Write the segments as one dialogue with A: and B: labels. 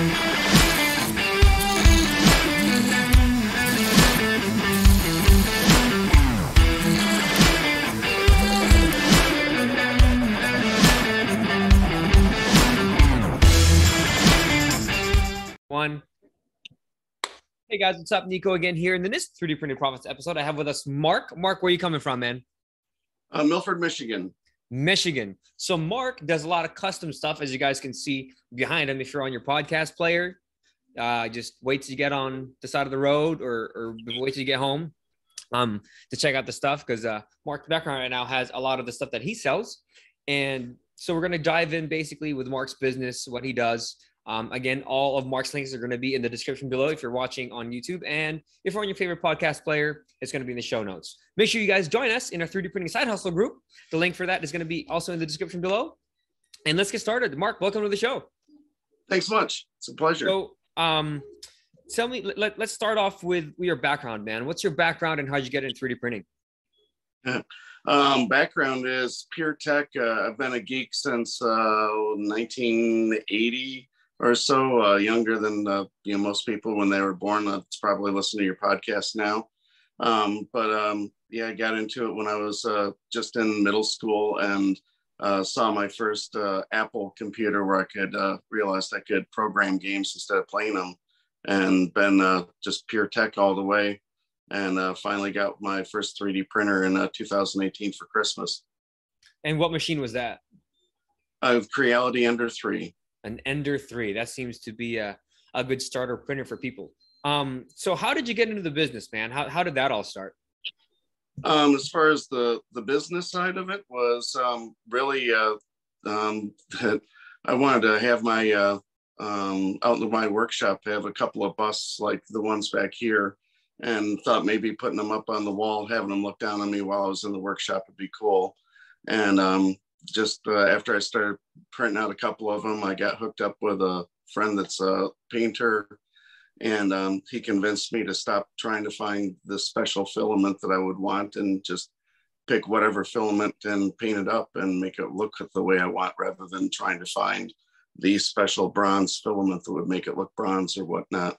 A: One. Hey guys, what's up? Nico again here. And in this 3D Printing Profits episode, I have with us Mark. Mark, where are you coming from, man?
B: Milford, Michigan.
A: Michigan. So Mark does a lot of custom stuff, as you guys can see behind him. If you're on your podcast player, just wait till you get on the side of the road or wait till you get home to check out the stuff, because Mark's background right now has a lot of the stuff that he sells. And so we're going to dive in basically with Mark's business, what he does. Again, all of Mark's links are going to be in the description below if you're watching on YouTube. And if you're on your favorite podcast player, it's going to be in the show notes. Make sure you guys join us in our 3D Printing Side Hustle group. The link for that is going to be also in the description below. And let's get started. Mark, welcome to the show.
B: Thanks much. It's a pleasure.
A: So tell me, let's start off with your background, man. What's your background and how'd you get into 3D printing?
B: Background is pure tech. I've been a geek since 1980 or so, younger than most people when they were born. That's probably listening to your podcast now. Yeah, I got into it when I was just in middle school and saw my first Apple computer where I could realized I could program games instead of playing them, and been just pure tech all the way. And finally got my first 3D printer in 2018 for Christmas.
A: And what machine was that?
B: Creality Ender 3.
A: An Ender 3. That seems to be a good starter printer for people. So how did you get into the business, man? How did that all start?
B: As far as the business side of it was really that I wanted to have my out in my workshop, have a couple of busts like the ones back here, and thought maybe putting them up on the wall, having them look down on me while I was in the workshop would be cool. And just after I started printing out a couple of them, I got hooked up with a friend that's a painter, and he convinced me to stop trying to find the special filament that I would want and just pick whatever filament and paint it up and make it look the way I want, rather than trying to find the special bronze filament that would make it look bronze or whatnot.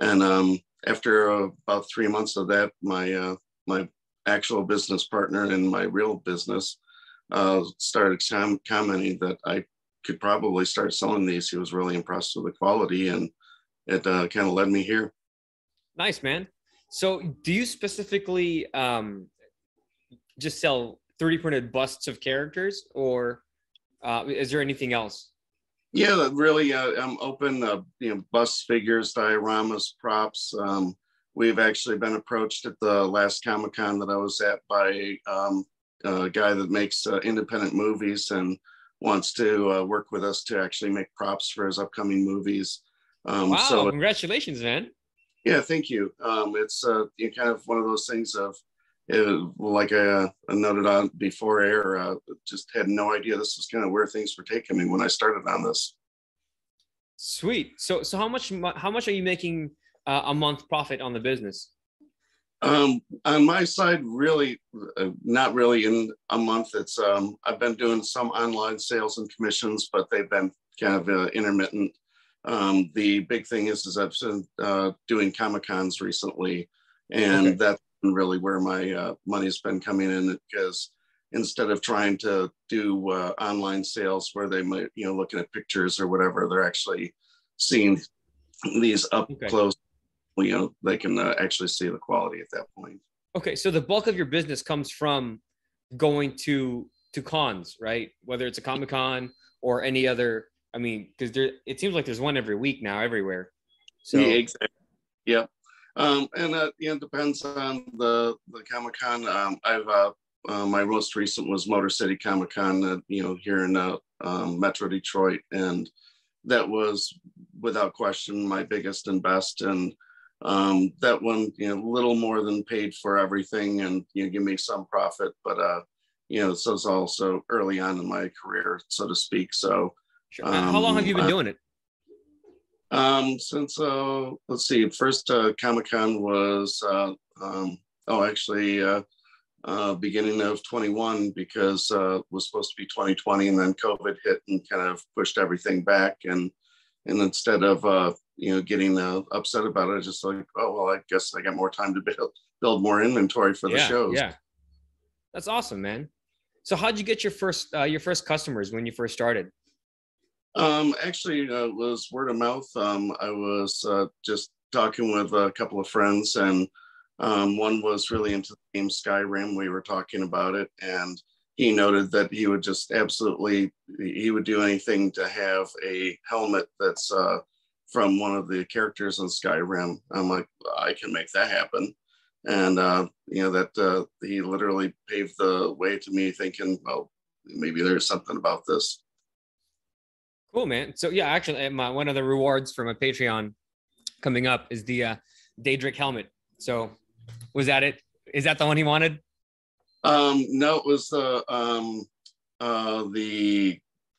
B: And after about 3 months of that, my actual business partner in my real business started commenting that I could probably start selling these. He was really impressed with the quality, and it kind of led me here.
A: Nice, man. So do you specifically just sell 3D printed busts of characters, or is there anything else?
B: Yeah, really, I'm open, busts, figures, dioramas, props. We've actually been approached at the last Comic-Con that I was at by a guy that makes independent movies and wants to work with us to actually make props for his upcoming movies.
A: Wow,
B: so,
A: congratulations, man.
B: Yeah, thank you. It's kind of one of those things of, like I noted on before air, just had no idea this was kind of where things were taking me when I started on this.
A: Sweet. So how much are you making a month profit on the business?
B: On my side, really, not really in a month. It's I've been doing some online sales and commissions, but they've been kind of intermittent. The big thing is I've been doing Comic-Cons recently, and that's really where my money's been coming in, because instead of trying to do online sales where they might, looking at pictures or whatever, they're actually seeing these up close. They can actually see the quality at that point. Okay,
A: so the bulk of your business comes from going to cons, right? Whether it's a Comic-Con or any other. I mean, because it seems like there's one every week now everywhere. So
B: yeah, exactly. Yeah. And it depends on the Comic-Con. I've my most recent was Motor City Comic-Con, here in Metro Detroit, and that was without question my biggest and best. And that one, a little more than paid for everything, and give me some profit. But this was also early on in my career, so to speak. So,
A: sure. How long have you been doing it?
B: Since let's see, first Comic-Con was beginning of 21, because it was supposed to be 2020, and then COVID hit and kind of pushed everything back. And And instead of, getting upset about it, just like, oh, well, I guess I got more time to build more inventory for the
A: Yeah,
B: shows.
A: yeah. That's awesome, man. So how'd you get your first customers when you first started?
B: Actually, it was word of mouth. I was just talking with a couple of friends, and one was really into the game Skyrim. We were talking about it, and he noted that he would just he would do anything to have a helmet that's from one of the characters in Skyrim. I'm like, I can make that happen. And, that he literally paved the way to me thinking, well, maybe there's something about this.
A: Cool, man. So yeah, actually, one of the rewards for my Patreon coming up is the Daedric helmet. So was that it? Is that the one he wanted?
B: No, it was the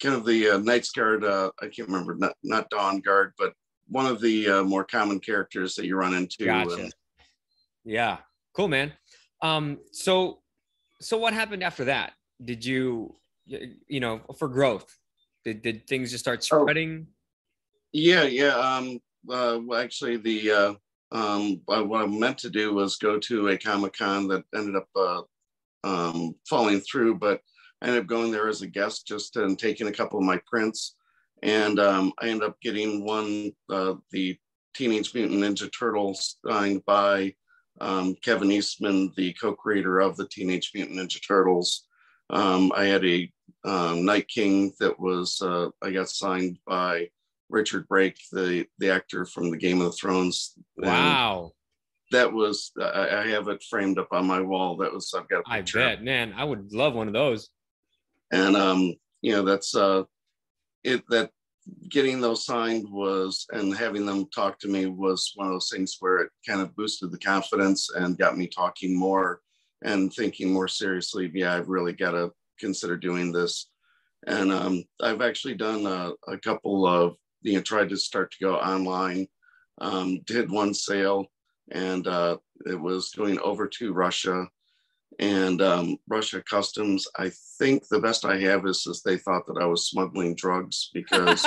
B: kind of the Knights Guard. I can't remember, not Dawn Guard, but one of the more common characters that you run into.
A: Gotcha. Yeah, cool, man. So what happened after that? Did you, for growth? Did things just start spreading?
B: Yeah. Well, actually, what I meant to do was go to a Comic-Con that ended up falling through, but I ended up going there as a guest just and taking a couple of my prints. And I ended up getting one, the Teenage Mutant Ninja Turtles signed by Kevin Eastman, the co-creator of the Teenage Mutant Ninja Turtles. I had a Night King that was, I got signed by Richard Brake, the actor from the Game of Thrones.
A: Wow.
B: And that was, I have it framed up on my wall. I've got a picture.
A: I bet, man, I would love one of those.
B: And, that's that getting those signed and having them talk to me was one of those things where it kind of boosted the confidence and got me talking more and thinking more seriously. Yeah, I've really got to consider doing this. And I've actually done a couple of, tried to start to go online, did one sale, and it was going over to Russia. And Russia Customs, I think the best I have is they thought that I was smuggling drugs, because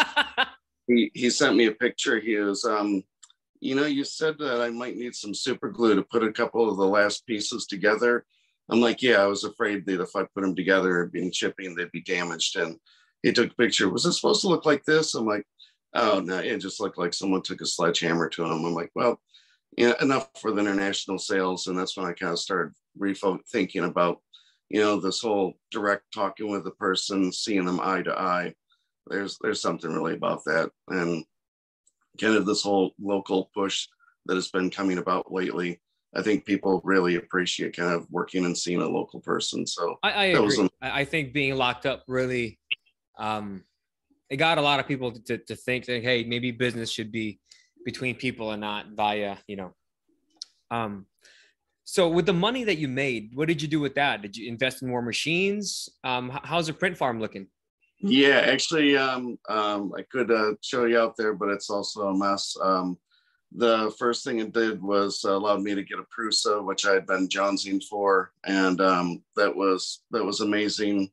B: he sent me a picture. He was, you said that I might need some super glue to put a couple of the last pieces together. I'm like, yeah, I was afraid that if I put them together and being shipping, they'd be damaged. And he took a picture. Was it supposed to look like this? I'm like, oh, no, it just looked like someone took a sledgehammer to him. I'm like, well, enough for the international sales. And that's when I kind of started thinking about, this whole direct talking with the person, seeing them eye to eye. There's something really about that. And kind of this whole local push that has been coming about lately. I think people really appreciate kind of working and seeing a local person. So
A: I agree. I think being locked up really, it got a lot of people to think that, hey, maybe business should be between people and not via, so with the money that you made, what did you do with that? Did you invest in more machines? How's the print farm looking?
B: Yeah, actually, I could show you out there, but it's also a mess. The first thing it did was allowed me to get a Prusa, which I had been jonesing for, and that was amazing.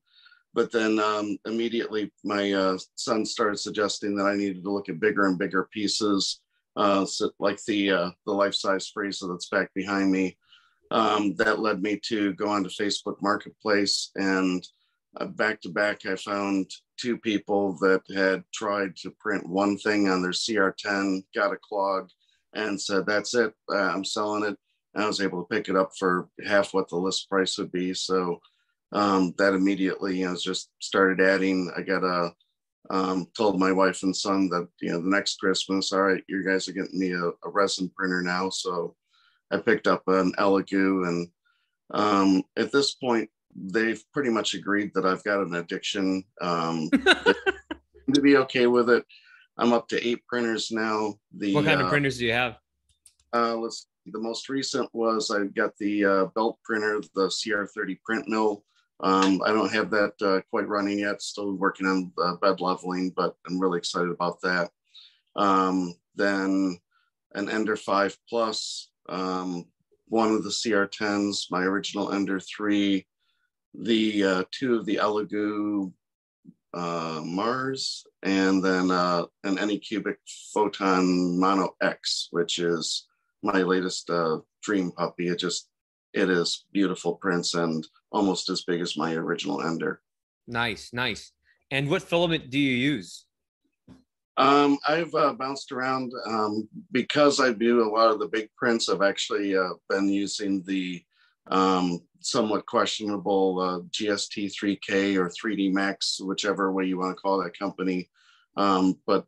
B: But then immediately my son started suggesting that I needed to look at bigger and bigger pieces, so like the life-size freezer that's back behind me. That led me to go onto Facebook Marketplace, and back to back, I found two people that had tried to print one thing on their CR10, got a clog, and said, that's it, I'm selling it. And I was able to pick it up for half what the list price would be. So that immediately, just started adding. I got told my wife and son that, the next Christmas, all right, you guys are getting me a resin printer now. So I picked up an Elegoo, and at this point, they've pretty much agreed that I've got an addiction. To be okay with it. I'm up to 8 printers now.
A: What kind of printers do you have?
B: The most recent was I got the belt printer, the CR30 print mill. I don't have that quite running yet. Still working on bed leveling, but I'm really excited about that. Then an Ender 5 Plus, one of the CR10s, my original Ender 3, the 2 of the Elegoo Mars, and then an Anycubic Photon Mono X, which is my latest dream puppy. It is beautiful prints and almost as big as my original Ender.
A: Nice, nice. And what filament do you use?
B: I've bounced around because I do a lot of the big prints. I've actually been using the somewhat questionable GST3K or 3D Max, whichever way you want to call that company. But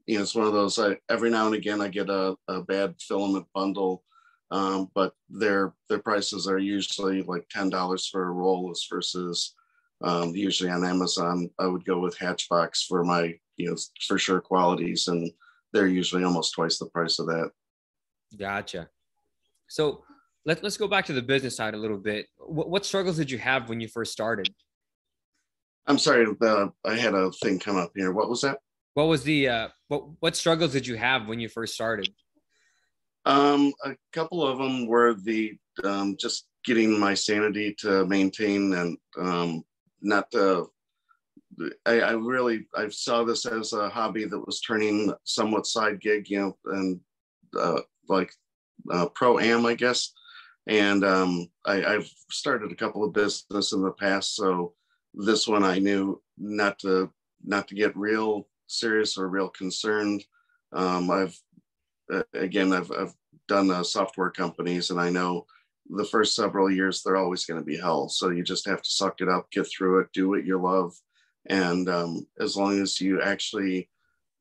B: it's one of those. Every now and again, I get a bad filament bundle, but their prices are usually like $10 for a roll, versus usually on Amazon. I would go with Hatchbox for my for sure qualities, and they're usually almost twice the price of that.
A: Gotcha. So let's go back to the business side a little bit. What struggles did you have when you first started?
B: I'm sorry, I had a thing come up here. What was that?
A: What was the what struggles did you have when you first started?
B: A couple of them were the just getting my sanity to maintain, and not to. I saw this as a hobby that was turning somewhat side gig, and like pro-am, I guess. And I've started a couple of business in the past, so this one I knew not to get real serious or real concerned. I've done software companies, and I know the first several years they're always going to be hell. So you just have to suck it up, get through it, do what you love. And as long as you actually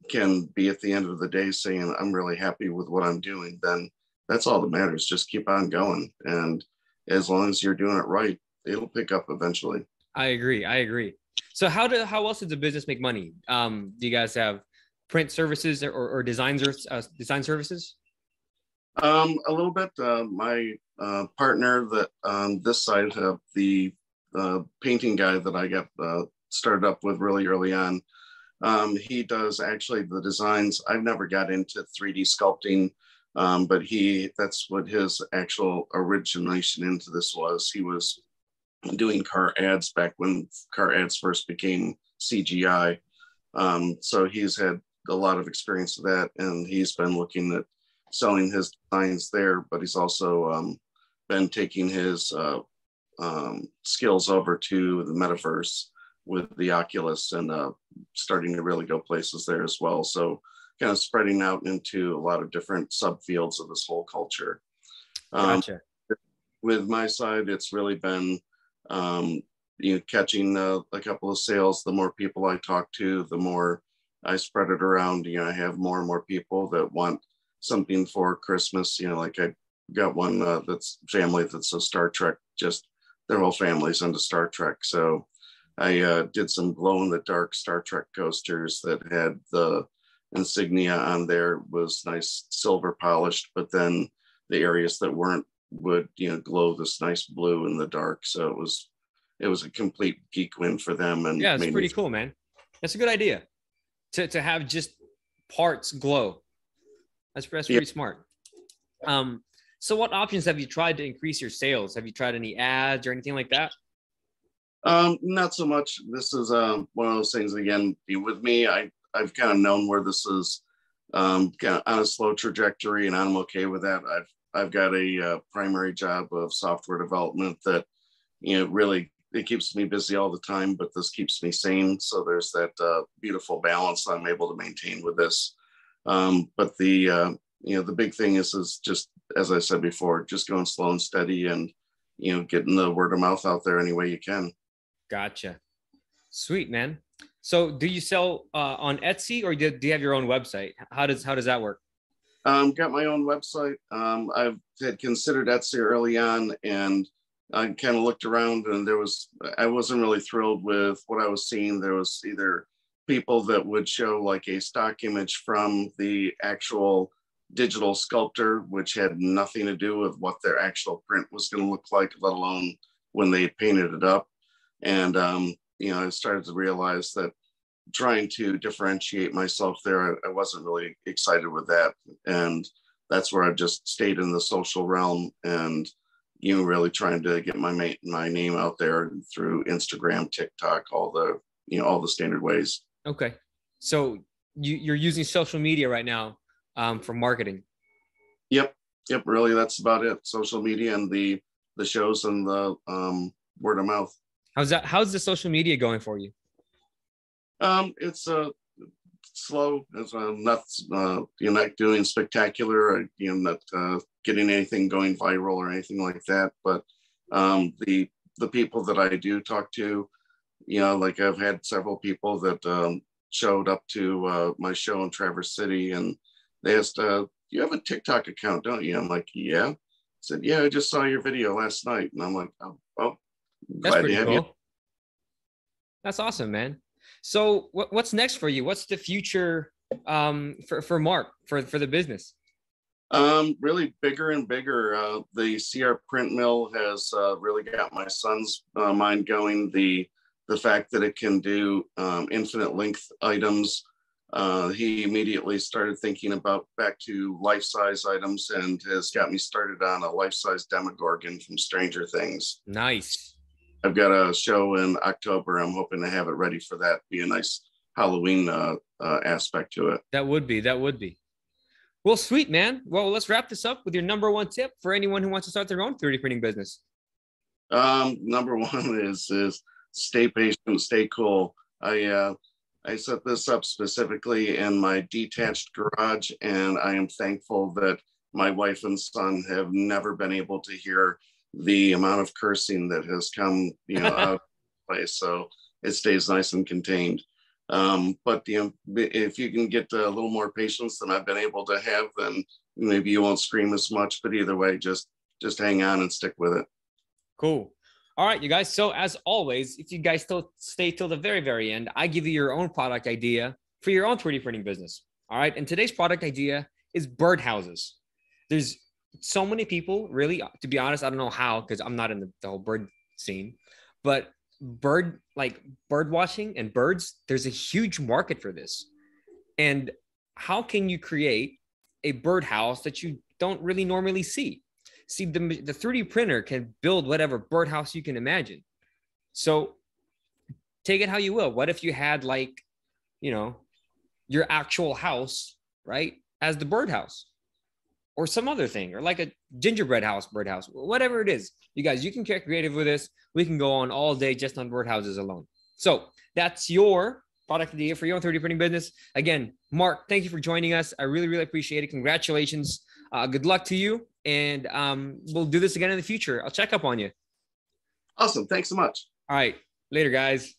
B: can be at the end of the day saying, I'm really happy with what I'm doing, then that's all that matters. Just keep on going. And as long as you're doing it right, it'll pick up eventually.
A: I agree. So how else does the business make money? Do you guys have print services or design services?
B: A little bit. My partner that on this side, the painting guy that I got started up with really early on, he does actually the designs. I've never got into 3D sculpting, but that's what his actual origination into this was. He was doing car ads back when car ads first became CGI. So he's had a lot of experience with that, and he's been looking at selling his designs there, but he's also been taking his skills over to the metaverse with the Oculus, and starting to really go places there as well. So kind of spreading out into a lot of different subfields of this whole culture.
A: Gotcha.
B: With my side, it's really been catching a couple of sales. The more people I talk to, the more I spread it around. I have more and more people that want something for Christmas. Like I got one that's family that's a Star Trek, just their whole family's into Star Trek. So I did some glow in the dark Star Trek coasters that had the insignia on there, was nice silver polished, but then the areas that weren't would glow this nice blue in the dark. So it was a complete geek win for them. And
A: yeah, it's pretty cool, man. That's a good idea to have just parts glow. That's pretty smart. So what options have you tried to increase your sales? Have you tried any ads or anything like that?
B: Not so much. This is one of those things, again, with me, I've kind of known where this is kind of on a slow trajectory, and I'm okay with that. I've got a primary job of software development that, really, it keeps me busy all the time, but this keeps me sane. So there's that beautiful balance I'm able to maintain with this. But the big thing is just, as I said before, just going slow and steady, and getting the word of mouth out there any way you can.
A: Gotcha. Sweet, man. So do you sell on Etsy, or do you have your own website? How does that work?
B: Got my own website. I've had considered Etsy early on, and I kind of looked around, and I wasn't really thrilled with what I was seeing. There was either people that would show like a stock image from the actual digital sculptor, which had nothing to do with what their actual print was going to look like, let alone when they painted it up. And I started to realize that trying to differentiate myself there, I wasn't really excited with that. And that's where I've just stayed in the social realm, and really trying to get my name out there through Instagram, TikTok, all the all the standard ways.
A: Okay. So you're using social media right now for marketing.
B: Yep. Really, that's about it. Social media and the shows and the word of mouth.
A: How's the social media going for you?
B: It's slow. It's not not doing spectacular, or not getting anything going viral or anything like that. But the people that I do talk to, like I've had several people that showed up to my show in Traverse City, and they asked, "You have a TikTok account, don't you?" I'm like, "Yeah." I said, "Yeah, I just saw your video last night," and I'm like, "Oh, well,
A: That's
B: glad
A: pretty
B: to have
A: cool.
B: you."
A: That's awesome, man. So what's next for you? What's the future for Mark for the business?
B: Really bigger and bigger. The CR print mill has really got my son's mind going. The fact that it can do infinite length items. He immediately started thinking about back to life-size items and has got me started on a life-size Demogorgon from Stranger Things.
A: Nice.
B: I've got a show in October. I'm hoping to have it ready for that. Be a nice Halloween aspect to it.
A: That would be. Well, sweet, man. Well, let's wrap this up with your number one tip for anyone who wants to start their own 3D printing business.
B: Number one is stay patient, stay cool. I set this up specifically in my detached garage, and I am thankful that my wife and son have never been able to hear the amount of cursing that has come, out of place. So it stays nice and contained. But if you can get a little more patience than I've been able to have, then maybe you won't scream as much. But either way, just hang on and stick with it.
A: Cool. All right, you guys. So as always, if you guys still stay till the very, very end, I give you your own product idea for your own 3D printing business. All right. And today's product idea is birdhouses. There's so many people, really, to be honest, I don't know how, because I'm not in the whole bird scene, but bird watching and birds, there's a huge market for this. And how can you create a birdhouse that you don't really normally see? See, the 3D printer can build whatever birdhouse you can imagine. So take it how you will. What if you had your actual house, right, as the birdhouse, or some other thing, or like a gingerbread house, birdhouse, whatever it is. You guys, you can get creative with this. We can go on all day just on birdhouses alone. So that's your product idea for your own 3D printing business. Again, Mark, thank you for joining us. I really, really appreciate it. Congratulations. Good luck to you. And we'll do this again in the future. I'll check up on you.
B: Awesome. Thanks so much.
A: All right. Later, guys.